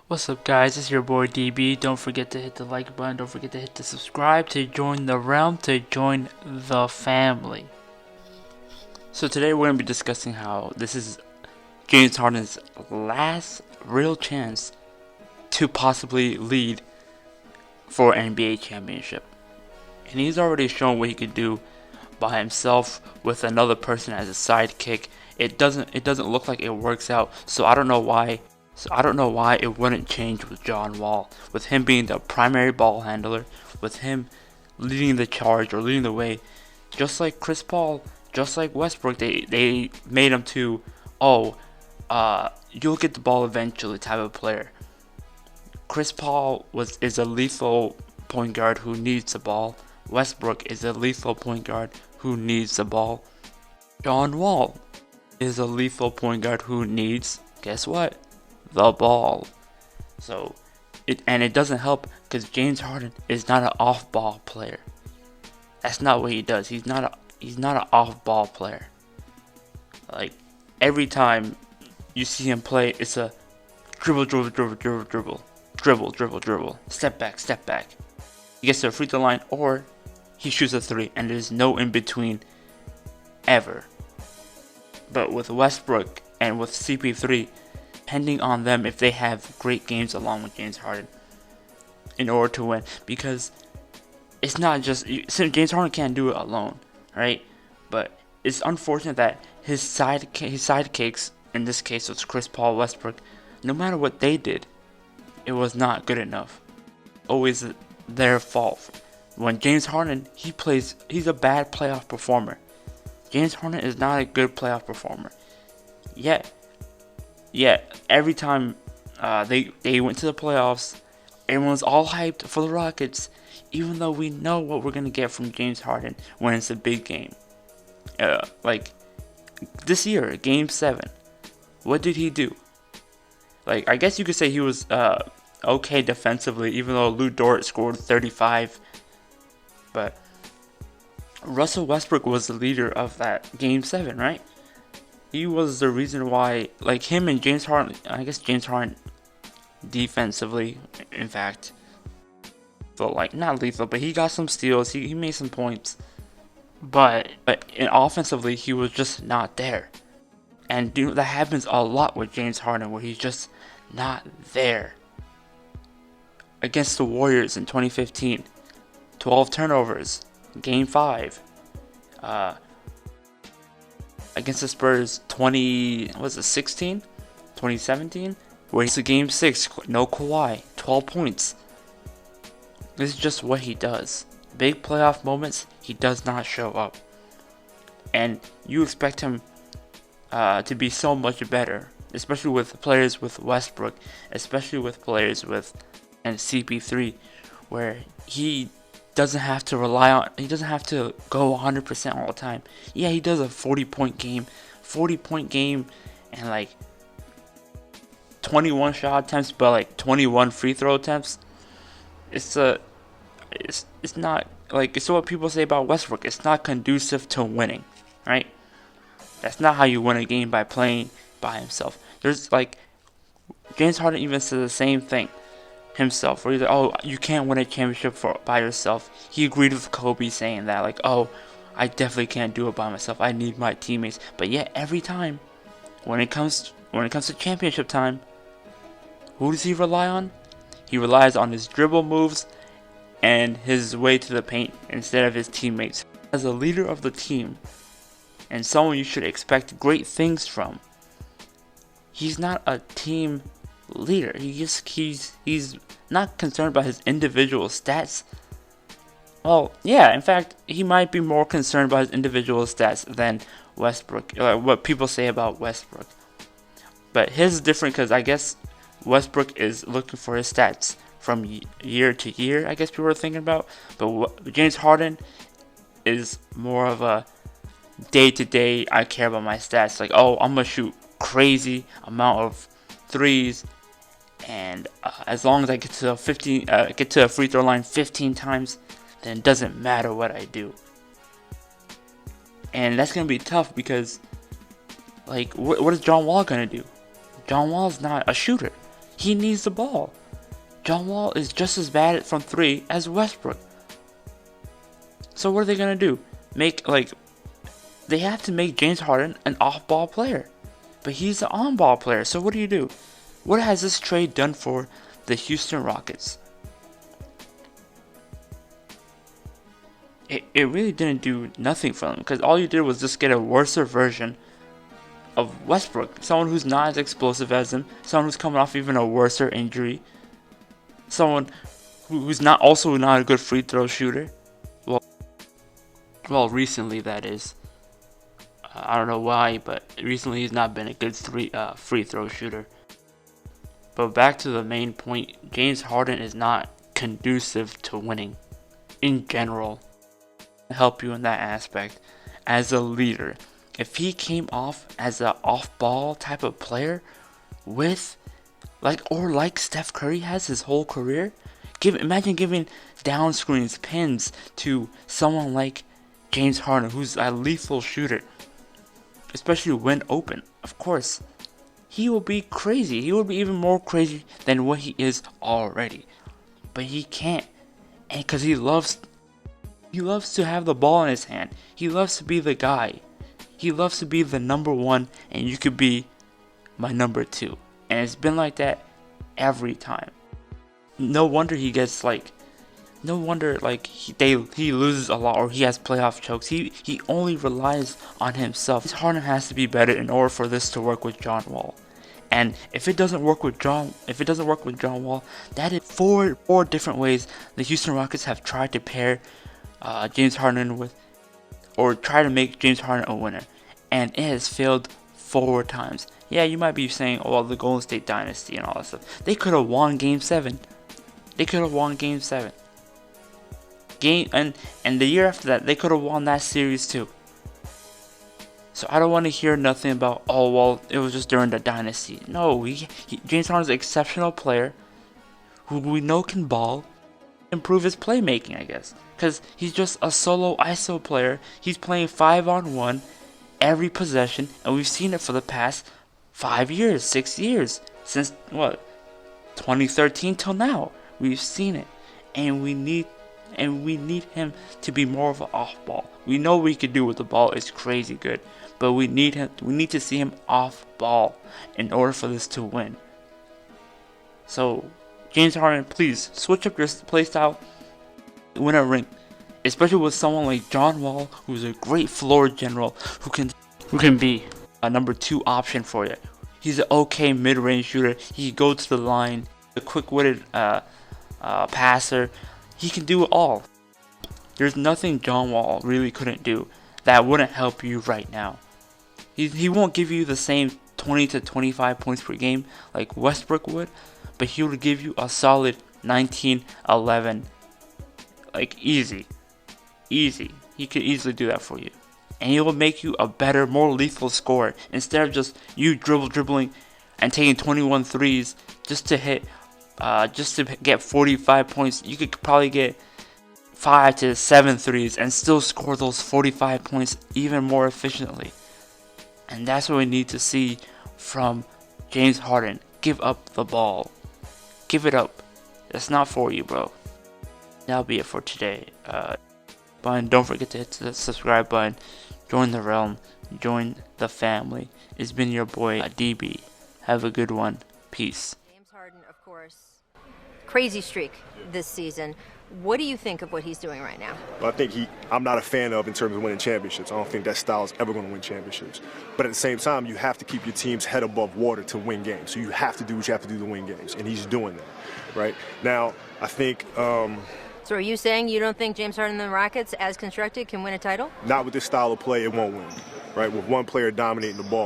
What's up, guys? It's your boy DB. Don't forget to hit the like button. Don't forget to hit the subscribe to join the realm, to join the family. So today we're going to be discussing how this is James Harden's last real chance to possibly lead for an NBA championship. And he's already shown what he could do by himself with another person as a sidekick. It doesn't look like it works out. So I don't know why it wouldn't change with John Wall, with him being the primary ball handler, with him leading the charge or leading the way, just like Chris Paul, just like Westbrook. They made him to, you'll get the ball eventually type of player. Chris Paul is a lethal point guard who needs the ball. Westbrook is a lethal point guard who needs the ball. John Wall is a lethal point guard who needs, guess what? The ball. So it doesn't help because James Harden is not an off-ball player. That's not what he does. He's not an off-ball player. Like every time you see him play, it's a dribble, step back. He gets to a free throw line or he shoots a three, and there's no in between ever. But with Westbrook and with CP3, depending on them if they have great games along with James Harden in order to win, because it's not just James Harden can't do it alone, right? But it's unfortunate that his sidekicks, in this case was Chris Paul, Westbrook, no matter what they did, it was not good enough. Always their fault. When James Harden, he's a bad playoff performer. James Harden is not a good playoff performer. Yet every time they went to the playoffs, everyone's all hyped for the Rockets, even though we know what we're gonna get from James Harden when it's a big game. Like this year, Game 7, what did he do? Like, I guess you could say he was okay defensively, even though Lou Dort scored 35. But Russell Westbrook was the leader of that Game 7, right? He was the reason why, like him and James Harden, I guess James Harden defensively, in fact, but like not lethal, but he got some steals, he made some points. But offensively, he was just not there. And that happens a lot with James Harden, where he's just not there. Against the Warriors in 2015, 12 turnovers, Game 5. Against the Spurs 2017, where he's a Game 6, no Kawhi, 12 points. This is just what he does. Big playoff moments, he does not show up. And you expect him to be so much better, especially with players with Westbrook, especially with players with CP3, where he doesn't have to go 100% all the time. Yeah, he does a 40-point game, and like 21 shot attempts, but like 21 free throw attempts. It's not like, it's what people say about Westbrook. It's not conducive to winning, right? That's not how you win a game, by playing by himself. There's like James Harden even said the same thing himself, where he's like, oh, you can't win a championship by yourself. He agreed with Kobe saying that, like, oh, I definitely can't do it by myself. I need my teammates. But yet every time when it comes to championship time, who does he rely on? He relies on his dribble moves and his way to the paint instead of his teammates. As a leader of the team and someone you should expect great things from, he's not a team leader. He's not concerned about his individual stats. Well, yeah, in fact, he might be more concerned about his individual stats than Westbrook, what people say about Westbrook. But his is different because I guess Westbrook is looking for his stats from year to year, I guess people are thinking about. But James Harden is more of a day-to-day, I care about my stats. Like, oh, I'm going to shoot crazy amount of threes, and as long as I get to a free throw line 15 times, then it doesn't matter what I do. And that's going to be tough because, like, what is John Wall going to do? John Wall's not a shooter. He needs the ball. John Wall is just as bad from 3 as Westbrook. So what are they gonna do? They have to make James Harden an off-ball player. But he's an on-ball player, so what do? What has this trade done for the Houston Rockets? It really didn't do nothing for them, because all you did was just get a worse version of Westbrook. Someone who's not as explosive as him, someone who's coming off even a worse injury, someone who's not a good free throw shooter. Well, recently that is. I don't know why, but recently he's not been a good free throw shooter. But back to the main point, James Harden is not conducive to winning in general. Help you in that aspect as a leader. If he came off as an off-ball type of player with like Steph Curry has his whole career, imagine giving down screens, pins to someone like James Harden, who's a lethal shooter, especially when open. Of course, he will be crazy. He will be even more crazy than what he is already. But he can't, and because he loves to have the ball in his hand. He loves to be the guy. He loves to be the number 1, and you could be my number 2. And it's been like that every time. No wonder he loses a lot, or he has playoff chokes. He only relies on himself. Harden has to be better in order for this to work with John Wall. And if it doesn't work with John Wall, that is four different ways the Houston Rockets have tried to pair James Harden with, or try to make James Harden a winner, and it has failed 4 times. Yeah, you might be saying, oh, well, the Golden State dynasty and all that stuff. They could have won Game 7. And the year after that, they could have won that series too. So I don't want to hear nothing about, oh, well, it was just during the dynasty. No, James Harden's an exceptional player who we know can ball, improve his playmaking, I guess. Because he's just a solo ISO player. He's playing 5-on-1 every possession, and we've seen it for the past 5 years, 6 years. Since, 2013 till now. We've seen it. And we need him to be more of an off-ball. We know what he can do with the ball. It's crazy good. But we need to see him off-ball in order for this to win. So, James Harden, please switch up your play style, win a ring, especially with someone like John Wall, who's a great floor general, who can be a number 2 option for you. He's an okay mid-range shooter. He can go to the line, a quick-witted passer. He can do it all. There's nothing John Wall really couldn't do that wouldn't help you right now. He won't give you the same 20 to 25 points per game like Westbrook would, but he would give you a solid 19, 11, easy. He could easily do that for you. And he will make you a better, more lethal scorer instead of just you dribbling and taking 21 threes just to get 45 points. You could probably get 5 to 7 threes and still score those 45 points even more efficiently. And that's what we need to see from James Harden. Give up the ball. Give it up. That's not for you, bro. That'll be it for today. But don't forget to hit the subscribe button. Join the realm. Join the family. It's been your boy, DB. Have a good one. Peace. James Harden, of course, crazy streak this season. What do you think of what he's doing right now? Well, I think I'm not a fan of in terms of winning championships. I don't think that style is ever going to win championships. But at the same time, you have to keep your team's head above water to win games. So you have to do what you have to do to win games, and he's doing that, right? Now, I think... So are you saying you don't think James Harden and the Rockets, as constructed, can win a title? Not with this style of play, it won't win, right? With one player dominating the ball.